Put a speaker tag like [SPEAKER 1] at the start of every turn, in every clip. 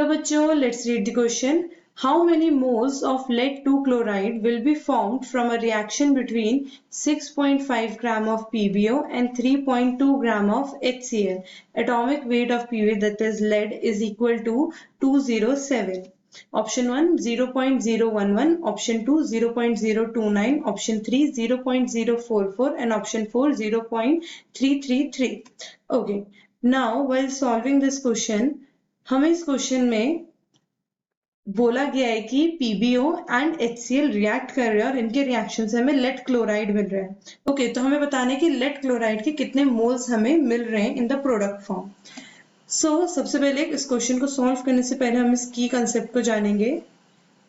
[SPEAKER 1] बच्चों, let's read the question. How many moles of lead 2 chloride will be formed from a reaction between 6.5 gram of PbO and 3.2 gram of HCl? Atomic weight of PbO, that is lead, is equal to 207. Option 1 0.011, option 2 0.029, option 3 0.044 and option 4 0.333. Okay, now while solving this question, हमें इस question में बोला गया है कि PbO and HCl react कर रहे हैं और इनके रिएक्शन से हमें लेड क्लोराइड मिल रहा है. ओके, तो हमें बताना है कि लेड क्लोराइड के कितने मोल्स हमें मिल रहे हैं इन द प्रोडक्ट फॉर्म. सो सबसे पहले इस क्वेश्चन को सॉल्व करने से पहले हम इस की कंसेप्ट को जानेंगे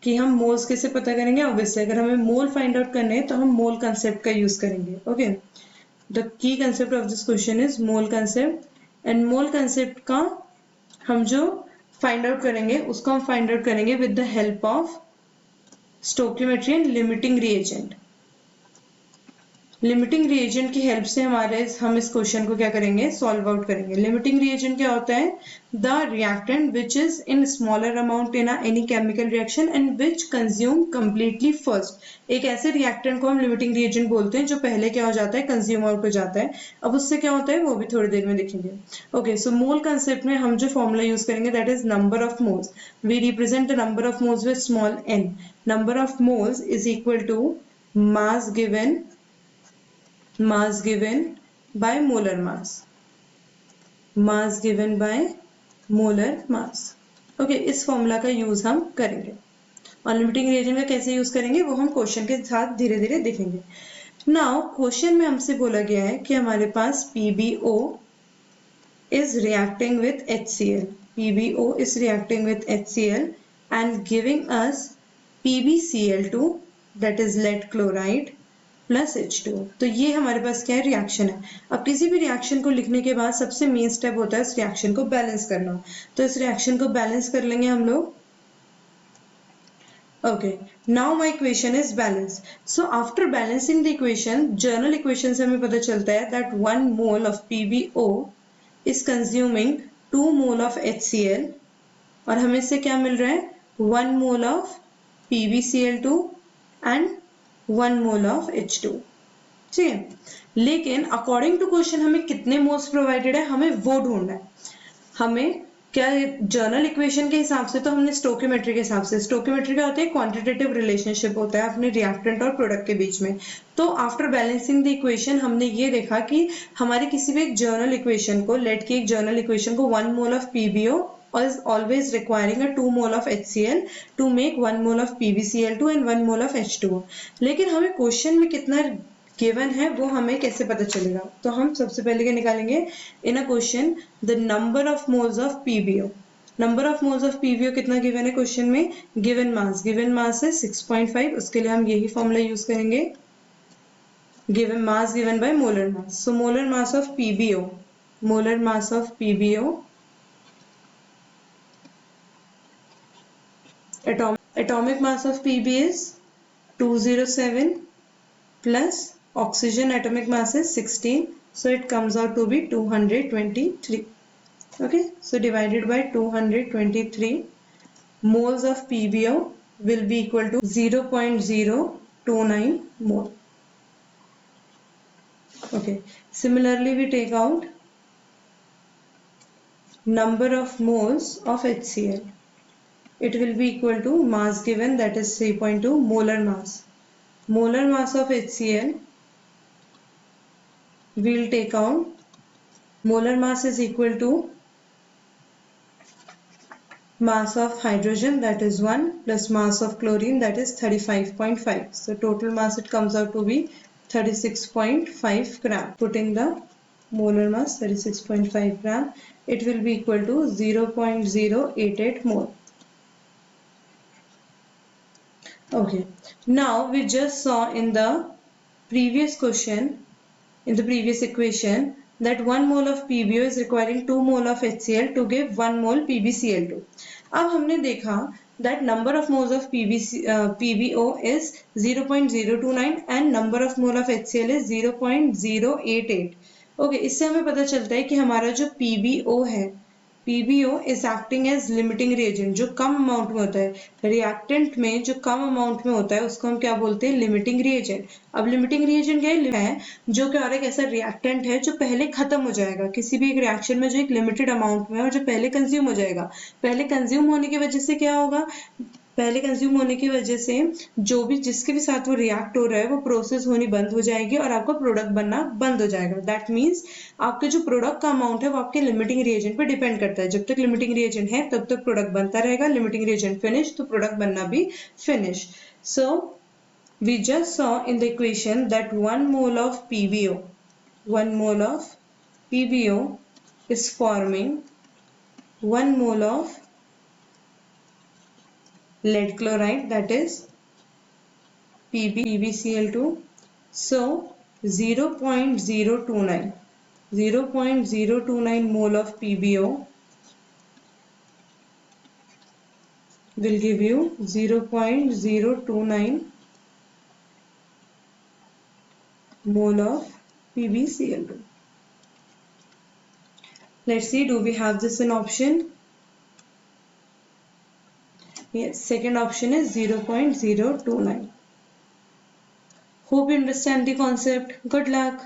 [SPEAKER 1] कि हम मोल्स कैसे पता करेंगे. ऑब्वियसली अगर हमें मोल फाइंड आउट करने हैं तो हम मोल कंसेप्ट का यूज करेंगे. Okay, the key concept of this question is mole concept and mole concept का हम जो फाइंड आउट करेंगे उसको हम फाइंड आउट करेंगे with the help of stoichiometry and limiting reagent. Limiting reagent की हेल्प से हम इस क्वेश्चन को क्या करेंगे, सॉल्व आउट करेंगे. लिमिटिंग रिएजेंट क्या होता है? The reactant which is in smaller amount in any chemical reaction and which consume completely first. एक ऐसे रिएक्टेंट को हम लिमिटिंग रिएजेंट बोलते हैं जो पहले क्या हो जाता है, कंज्यूम आउट हो जाता है. अब उससे क्या होता है वो भी थोड़ी देर में देखेंगे. ओके, सो मोल कंसेप्ट में हम जो फॉर्मूला यूज करेंगे that is number of moles. We represent the number of moles with small n. Number of moles is equal to mass given by molar mass. Mass given by molar mass. Okay, इस formula का use हम करेंगे और limiting reagent का कैसे use करेंगे वो हम क्वेश्चन के साथ धीरे धीरे देखेंगे. नाउ क्वेश्चन में हमसे बोला गया है कि हमारे पास PbO is reacting with HCl. PbO is reacting with HCl and giving us PbCl2, that is lead chloride plus H2O. तो ये हमारे पास क्या है, रिएक्शन है. अब किसी भी रिएक्शन को लिखने के बाद सबसे मेन स्टेप होता है इस रिएक्शन को बैलेंस करना. तो इस रिएक्शन को बैलेंस कर लेंगे हम लोग. Okay, now my equation is balance. So after balancing the equation, general equation से हमें पता चलता है that 1 mole of PbO is consuming 2 mole of HCl और हमें इससे क्या मिल रहा है, 1 mole of PbCl2 and 1 mole of H2. ठीक है, लेकिन अकॉर्डिंग टू क्वेश्चन हमें कितने मोल्स प्रोवाइडेड है हमें वो ढूंढना है. हमें क्या जर्नल इक्वेशन के हिसाब से तो हमने स्टोइकियोमेट्री के हिसाब से, स्टोइकियोमेट्री क्या होता है, क्वांटिटेटिव रिलेशनशिप होता है अपने रिएक्टेंट और प्रोडक्ट के बीच में. तो आफ्टर बैलेंसिंग द इक्वेशन हमने ये देखा कि हमारे किसी भी एक जर्नल इक्वेशन को, लेट की एक जर्नल इक्वेशन को 1 mole of PbO is always requiring a 2 mole of HCl to make 1 mole of PbCl2 and 1 mole of H2O. लेकिन हमें क्वेश्चन में कितना गिवन है वो हमें कैसे पता चलेगा. तो हम सबसे पहले क्या निकालेंगे, in a question the number of moles of PbO. Number of moles of PbO कितना गिवन है क्वेश्चन में, गिवन मास है 6.5. उसके लिए हम यही फॉर्मूला यूज करेंगे, given mass given by molar mass. So molar mass of PbO atomic mass of Pb is 207 plus oxygen atomic mass is 16, so it comes out to be 223. Okay, so divided by 223, moles of PbO will be equal to 0.029 mole. Okay, similarly we take out number of moles of HCl. It will be equal to mass given, that is 3.2, molar mass. Molar mass of HCl, we will take out molar mass is equal to mass of hydrogen, that is 1, plus mass of chlorine, that is 35.5. So total mass it comes out to be 36.5 gram. Putting the molar mass 36.5 gram, it will be equal to 0.088 mole. Okay, now we just saw in the previous question, in the previous equation, that 1 mole of PbO is requiring 2 mole of HCl to give 1 mole PbCl2. अब हमने देखा that number of moles of PbO is 0.029 and number of mole of HCl is 0.088. Okay, इससे हमें पता चलता है कि हमारा जो PbO है PbO is acting as limiting reagent, जो कम अमाउंट में होता है. रिएक्टेंट में जो कम अमाउंट में होता है उसको हम क्या बोलते हैं? Limiting reagent. अब लिमिटिंग रिएजेंट क्या है? जो कि और एक ऐसा रिएक्टेंट है जो पहले खत्म हो जाएगा किसी भी एक रिएक्शन में, जो एक लिमिटेड अमाउंट में है और जो पहले कंज्यूम हो जाएगा. पहले कंज्यूम होने की वजह से क्या होगा? पहले कंज्यूम होने की वजह से जो भी जिसके भी साथ वो रिएक्ट हो रहा है वो प्रोसेस होनी बंद हो जाएगी और आपका प्रोडक्ट बनना बंद हो जाएगा. दैट मीन्स आपके जो प्रोडक्ट का अमाउंट है वो आपके लिमिटिंग रिएजेंट पे डिपेंड करता है. जब तक लिमिटिंग रिएजेंट है तब तक प्रोडक्ट बनता रहेगा. लिमिटिंग रिएजेंट फिनिश तो प्रोडक्ट बनना भी finish. So we just saw in the equation that 1 mole of PbO is forming 1 mole of lead chloride, that is PbCl2. So 0.029 mole of PbO will give you 0.029 mole of PbCl2. Let's see, do we have this in option? Yes, second option is 0.029. Hope you understand the concept. Good luck.